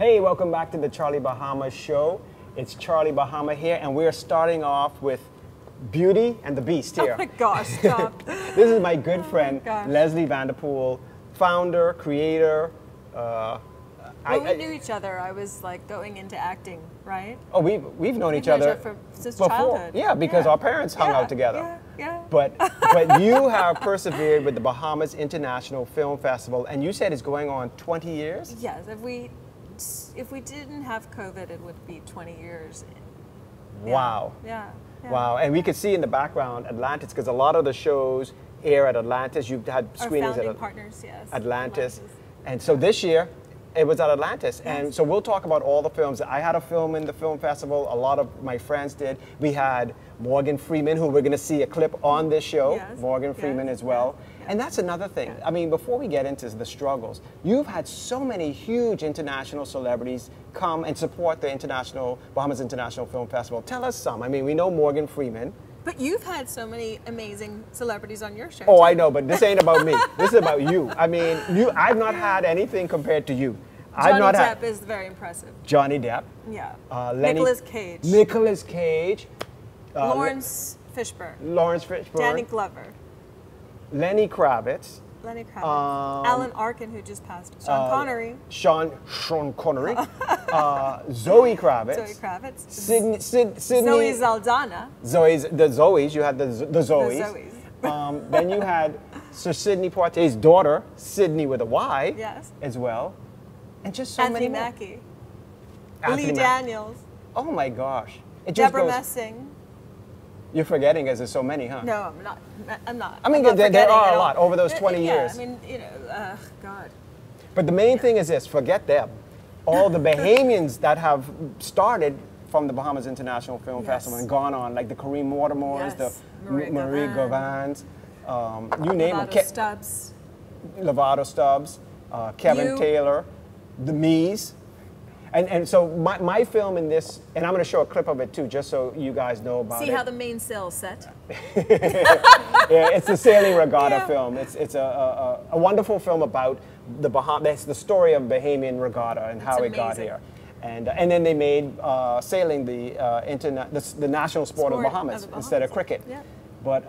Hey, welcome back to the Charlie Bahama Show. It's Charlie Bahama here, and we're starting off with Beauty and the Beast here. Oh my gosh, stop. This is my good friend, gosh. Leslie Vanderpool, founder, creator. When we knew each other, I was like going into acting, right? Oh, we've known each other since before. childhood. Yeah, because our parents hung out together. Yeah. But you have persevered with the Bahamas International Film Festival, and you said it's going on 20 years? Yes, if we didn't have COVID, it would be 20 years. Yeah. Wow. Yeah. Wow, and we could see in the background Atlantis, because a lot of the shows air at Atlantis. You've had screenings Our founding at partners, yes. Atlantis. And so this year, it was at Atlantis. Yes. And so we'll talk about all the films. I had a film in the film festival. A lot of my friends did. We had Morgan Freeman, who we're going to see a clip on this show. Yes. Morgan Freeman as well. Yes. And that's another thing. I mean, before we get into the struggles, you've had so many huge international celebrities come and support the Bahamas International Film Festival. Tell us some. I mean, we know Morgan Freeman. But you've had so many amazing celebrities on your show. Oh, too. I know, but this ain't about me. This is about you. I mean, I've not had anything compared to you. Johnny Depp is very impressive. Johnny Depp. Yeah. Nicolas Cage. Nicolas Cage. Lawrence Fishburne. Lawrence Fishburne. Danny Glover. Lenny Kravitz. Alan Arkin, who just passed. Sean Connery. Sean Connery. Zoe Kravitz. Zoe Kravitz. Sydney. Zoe Saldana. The Zoes. You had the Zoes. The Zoes. Then you had Sir Sidney Poitier's daughter, Sydney with a Y, yes, as well. And just so Anthony many more. Mackie. Anthony Lee Daniels. Oh my gosh. It just Deborah goes, Messing. You're forgetting as there's so many, huh? No, I'm not. I mean, I'm not there are a all. lot over those 20 years. I mean, God. But the main thing is this, forget them. All the Bahamians that have started from the Bahamas International Film Festival and gone on, like the Kareem Mortimers, the Marie Govans, you name them. Lovato Stubbs, Kevin Taylor, the Mees. And so my film in this, and I'm going to show a clip of it too, just so you guys know about it. See how the mainsail's set? Yeah, it's a sailing regatta film. It's a wonderful film about the Bahamas, the story of Bahamian regatta and how it got here. And then they made sailing the national sport of Bahamas instead of cricket. Yeah. But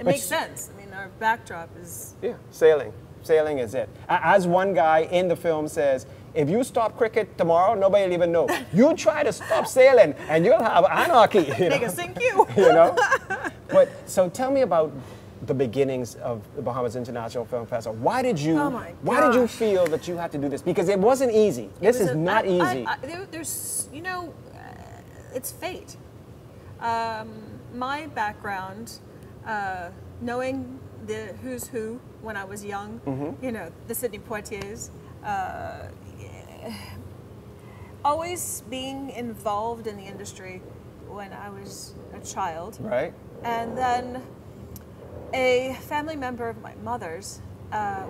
it makes sense. I mean, our backdrop is sailing. Sailing is it. As one guy in the film says, if you stop cricket tomorrow, nobody will even know. You try to stop sailing, and you'll have anarchy. They can sink you. You know. But so tell me about the beginnings of the Bahamas International Film Festival. Why did you? Why did you feel that you had to do this? Because it wasn't easy. This is not easy. There's, it's fate. My background, knowing the who's who when I was young, the Sidney Poitiers. Always being involved in the industry when I was a child. Right. And then a family member of my mother's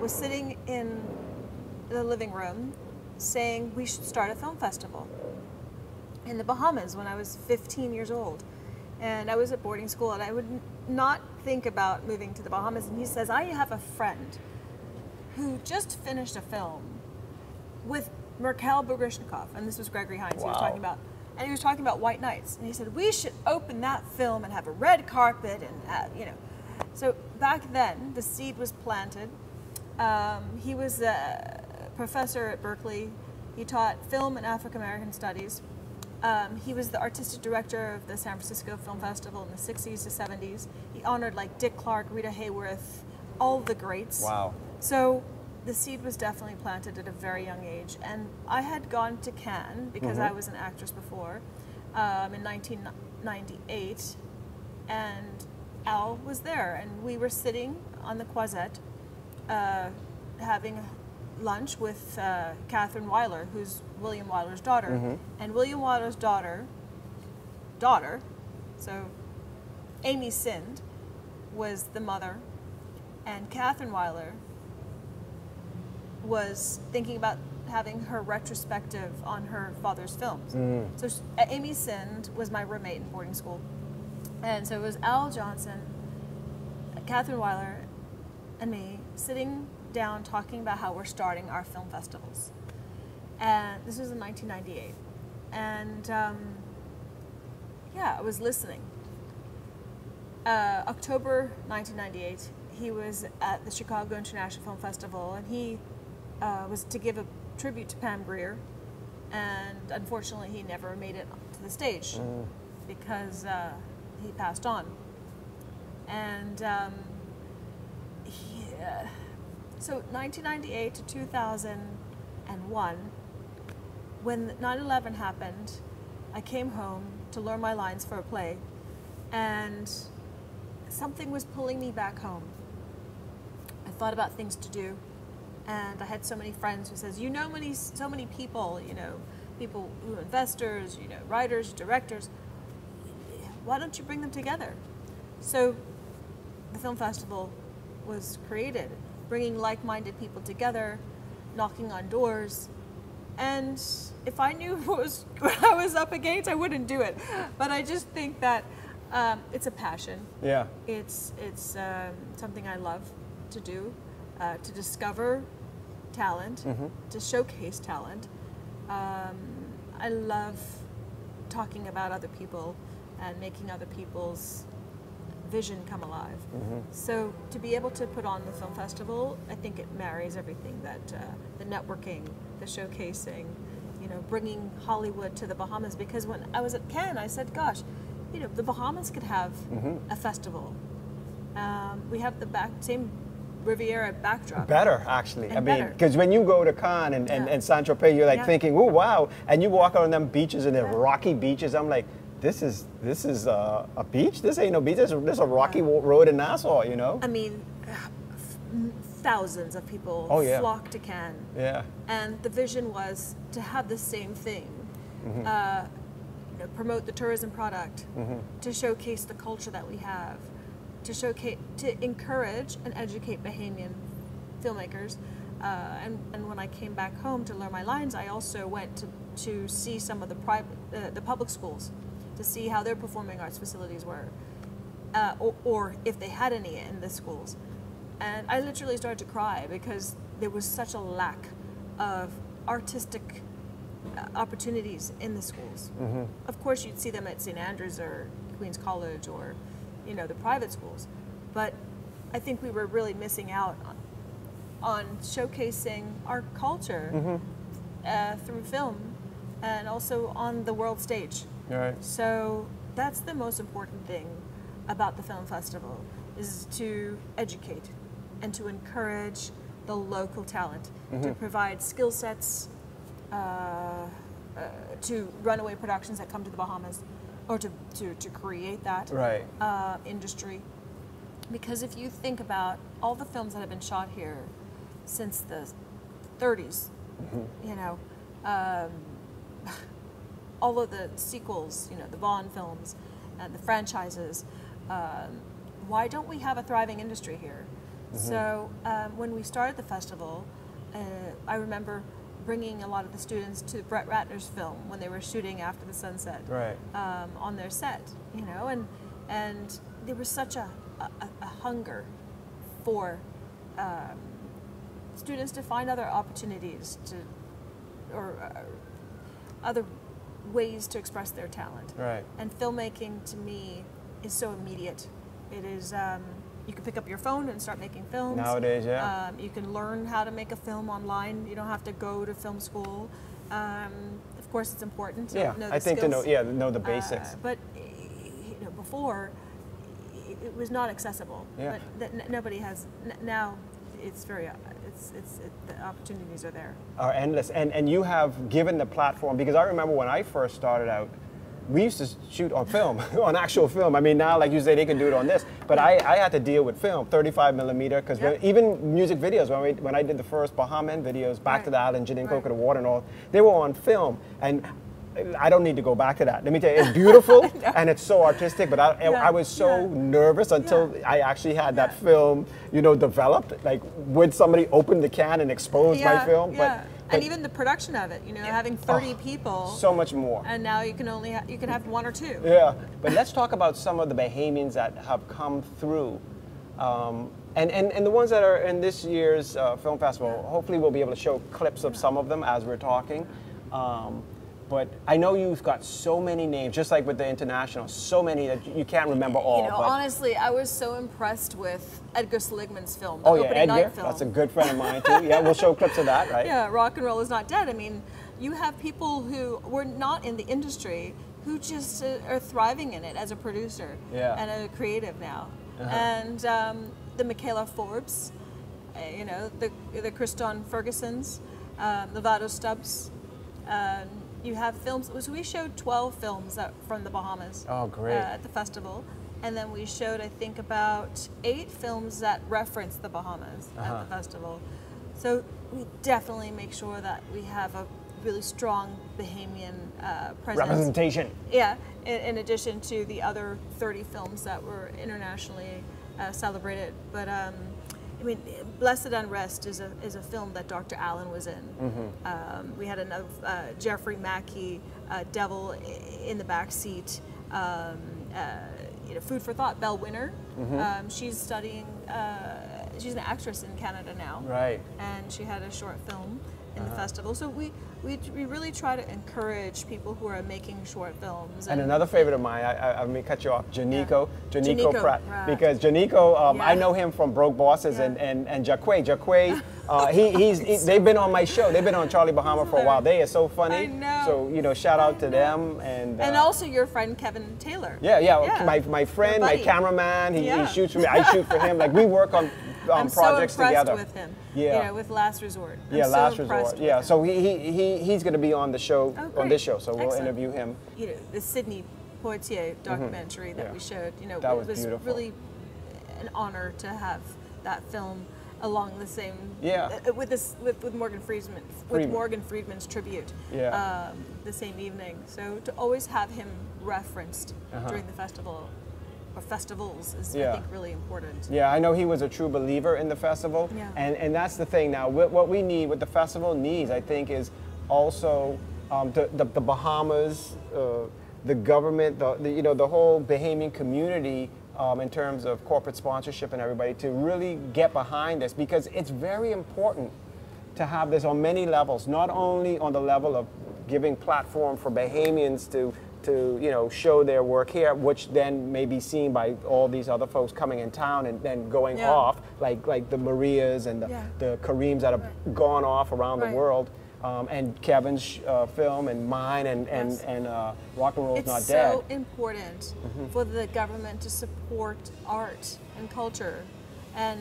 was sitting in the living room saying we should start a film festival in the Bahamas when I was 15 years old. And I was at boarding school and I would not think about moving to the Bahamas. And he says, I have a friend who just finished a film with Mikhail Baryshnikov, and this was Gregory Hines he was talking about, and he was talking about White Nights, and he said we should open that film and have a red carpet, and So back then the seed was planted. He was a professor at Berkeley. He taught film and African American studies. He was the artistic director of the San Francisco Film Festival in the 60s to 70s. He honored like Dick Clark, Rita Hayworth, all the greats. Wow. So the seed was definitely planted at a very young age. And I had gone to Cannes because I was an actress before in 1998. And Al was there. And we were sitting on the Croisette having lunch with Catherine Weiler, who's William Wyler's daughter. And William Wyler's daughter, so Amy Sind, was the mother. And Catherine Weiler was thinking about having her retrospective on her father's films. So Amy Sind was my roommate in boarding school. And so it was Al Johnson, Catherine Weiler, and me sitting down talking about how we're starting our film festivals. And this was in 1998. And yeah, I was listening. October 1998, he was at the Chicago International Film Festival, and he was to give a tribute to Pam Grier, and unfortunately he never made it to the stage because he passed on. And so 1998 to 2001, when 9/11 happened, I came home to learn my lines for a play, and something was pulling me back home. I thought about things to do, and I had so many friends who says, you know, so many people, you know, people who are investors, you know, writers, directors, why don't you bring them together? So the film festival was created, bringing like-minded people together, knocking on doors, and if I knew what I was up against, I wouldn't do it. But I just think that it's a passion. Yeah. It's something I love to do, to discover talent, to showcase talent. I love talking about other people and making other people's vision come alive. So to be able to put on the film festival, I think it marries everything that the networking, the showcasing, you know, bringing Hollywood to the Bahamas. Because when I was at Cannes, I said, gosh, you know, the Bahamas could have a festival. We have the same Riviera backdrop. Better, actually. And I mean, better. because when you go to Cannes and Saint-Tropez, you're like thinking, oh, wow. And you walk on them beaches and they're rocky beaches. I'm like, this is a beach? This ain't no beach. This is a rocky road in Nassau, you know? I mean, thousands of people flock to Cannes. Yeah. And the vision was to have the same thing. You know, promote the tourism product, to showcase the culture that we have, to encourage and educate Bahamian filmmakers. And when I came back home to learn my lines, I also went to see some of the public schools, to see how their performing arts facilities were, or if they had any in the schools. And I literally started to cry because there was such a lack of artistic opportunities in the schools. Of course, you'd see them at St. Andrews or Queens College or, you know, the private schools. But I think we were really missing out on showcasing our culture through film and also on the world stage. Right. So that's the most important thing about the film festival, is to educate and to encourage the local talent, to provide skill sets to runaway productions that come to the Bahamas, or to create that industry. Because if you think about all the films that have been shot here since the 30s, you know, all of the sequels, you know, the Bond films and the franchises, why don't we have a thriving industry here? So when we started the festival, I remember bringing a lot of the students to Brett Ratner's film when they were shooting After the Sunset on their set, you know, and there was such a hunger for students to find other opportunities or other ways to express their talent. Right. And filmmaking to me is so immediate. It is, you can pick up your phone and start making films. Nowadays, you can learn how to make a film online. You don't have to go to film school. Of course, it's important to know the I think skills. to know the basics. But you know, before it was not accessible. Yeah. But nobody has now. It's very. The opportunities are there. Are endless, and you have given the platform, because I remember when I first started out, we used to shoot on film, on actual film. I mean, now, like you say, they can do it on this, but I had to deal with film, 35 millimeter, because even music videos, when I did the first Bahama videos, Back to the Island, Gin and Coke to the Water and all, they were on film, and I don't need to go back to that. Let me tell you, it's beautiful and it's so artistic, but I was so nervous until I actually had that film, you know, developed, like would somebody open the can and expose my film? But and even the production of it, you know, having 30 people. So much more. And now you can only you can have one or two. Yeah, but let's talk about some of the Bahamians that have come through And the ones that are in this year's film festival, hopefully we'll be able to show clips of some of them as we're talking. But I know you've got so many names, just like with the international, so many that you can't remember all. You know, but honestly, I was so impressed with Edgar Seligman's film, the oh yeah, opening Edgar, night film. that's a good friend of mine too. Yeah, we'll show clips of that, right? Yeah, Rock and Roll is Not Dead. I mean, you have people who were not in the industry who just are thriving in it as a producer and a creative now. And the Michaela Forbes, you know, the Kriston Fergusons, the Vado Stubbs. You have films. So we showed 12 films from the Bahamas. Oh, great. At the festival. And then we showed, I think, about 8 films that reference the Bahamas at the festival. So we definitely make sure that we have a really strong Bahamian presence. Representation. Yeah, in addition to the other 30 films that were internationally celebrated. But I mean, Blessed Unrest is a film that Dr. Allen was in. We had another Jeffrey Mackey, Devil in the Back Seat. You know, Food for Thought, Belle Winner. She's studying. She's an actress in Canada now. Right. And she had a short film in the festival. So we really try to encourage people who are making short films. And another favorite of mine, I may cut you off, Janico Pratt. Pratt. Because Janico, I know him from Broke Bosses and Jaquay. Jaquay, they've been on my show. They've been on Charlie Bahama for a while. They are so funny. I know. So, you know, shout out to them. And also your friend Kevin Taylor. Yeah. My friend, my cameraman, he shoots for me. I shoot for him. Like, we work on projects so together. With him. Yeah. You know, with Last Resort. Last Resort. Yeah. So he's going to be on the show, on this show. So we'll interview him. You know, the Sidney Poitier documentary that we showed. You know, that it was beautiful. Really an honor to have that film along the same. With Morgan Freeman. With Morgan Freeman's tribute. The same evening. So to always have him referenced during the festival. Or festivals is, I think, really important. Yeah, I know he was a true believer in the festival, and that's the thing now. What we need, what the festival needs, I think, is also the Bahamas, the government, the whole Bahamian community, in terms of corporate sponsorship and everybody, to really get behind this, because it's very important to have this on many levels, not only on the level of giving platform for Bahamians to show their work here, which then may be seen by all these other folks coming in town and then going off, like the Marias and the Kareems that have gone off around the world, and Kevin's film and mine and Rock and Roll is Not Dead. It's so important for the government to support art and culture, and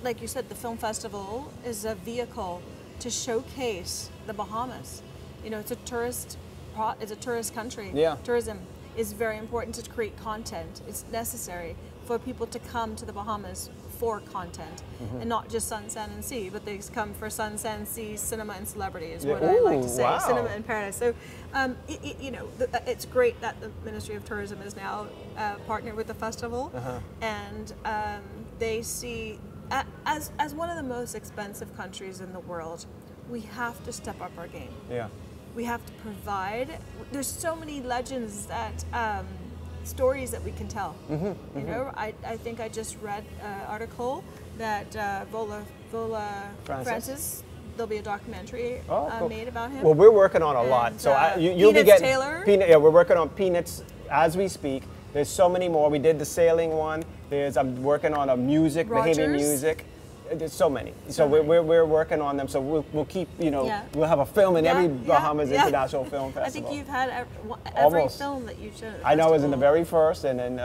like you said, the film festival is a vehicle to showcase the Bahamas. You know, it's a tourist country. Tourism is very important to create content. It's necessary for people to come to the Bahamas for content, and not just sun, sand, and sea, but they come for sun, sand, sea, cinema, and celebrity is what I like to say. Cinema and paradise. So, it's great that the Ministry of Tourism is now partnered with the festival, and they see, as one of the most expensive countries in the world, we have to step up our game. We have to provide. There's so many legends that stories that we can tell. You know, I think I just read an article that Vola Francis. There'll be a documentary made about him. Well, we're working on a lot. So you'll be getting Taylor. We're working on Peanuts as we speak. There's so many more. We did the sailing one. I'm working on a music, Bahamian music. There's so many. So we're working on them. So we'll keep, we'll have a film in every Bahamas International Film Festival. I think you've had every film that you've shown. I know it was in the very first, and then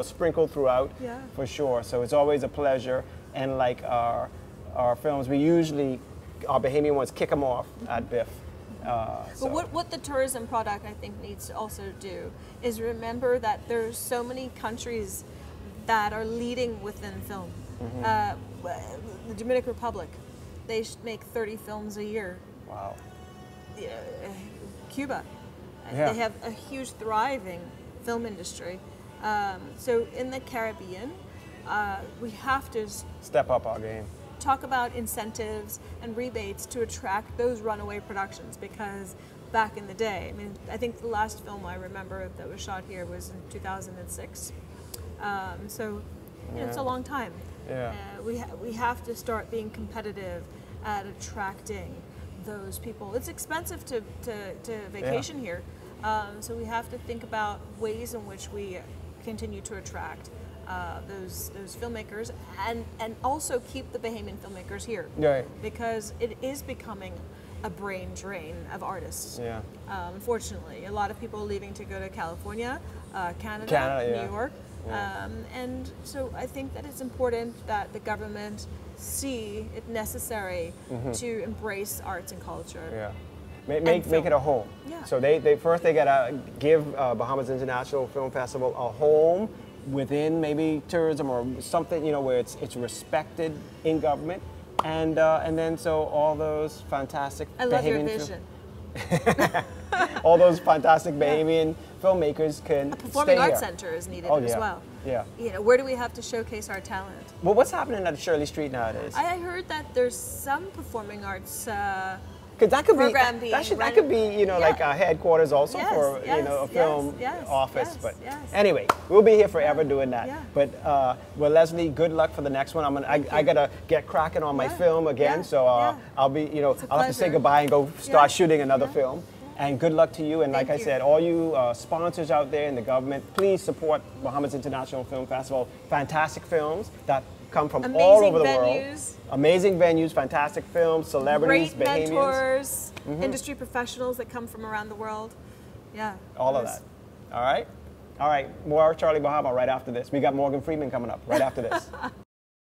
sprinkled throughout for sure. So it's always a pleasure. And like our films, we usually, our Bahamian ones, kick them off at BIFF. But what the tourism product, I think, needs to also do is remember that there's so many countries that are leading within film. The Dominican Republic, they make 30 films a year. Wow. Cuba, they have a huge thriving film industry. So in the Caribbean, we have to step up our game. Talk about incentives and rebates to attract those runaway productions, because back in the day, I mean, I think the last film I remember that was shot here was in 2006. So it's a long time. Yeah. We have to start being competitive at attracting those people. It's expensive to vacation here, so we have to think about ways in which we continue to attract those filmmakers and also keep the Bahamian filmmakers here. Right. Because it is becoming a brain drain of artists. Yeah. Unfortunately, a lot of people are leaving to go to California, Canada, yeah. New York. Yeah. And so I think that it's important that the government see it necessary to embrace arts and culture. Yeah. Make it a home. Yeah. So they first gotta give Bahamas International Film Festival a home within maybe tourism or something, you know, where it's respected in government, and then so all those fantastic I love your Bahamian vision. all those fantastic Bahamian filmmakers can A performing stay arts here. center is needed Oh, as yeah. well. Yeah. You know, where do we have to showcase our talent? Well, what's happening at Shirley Street nowadays? I heard that there's some performing arts. Because that could be program being that could be, you know, Yeah. like a headquarters also Yes, for you yes, know a yes, film yes, office. yes, But yes. anyway, we'll be here forever doing that. Yeah. But well, Leslie, good luck for the next one. I gotta get cracking on my Yeah, film again. yeah, so yeah. I'll be, you know, It's a I'll have to say pleasure. goodbye and go start Yeah. shooting another Yeah. film. And good luck to you. And like Thank I you. said, all you sponsors out there in the government, please support Bahamas International Film Festival. Fantastic films that come from all Amazing over the world. venues. Amazing venues, fantastic films, celebrities, Great Bahamians. mentors, industry professionals that come from around the world. Yeah. All of that. All right? All right. More Charlie Bahama right after this. We got Morgan Freeman coming up right after this.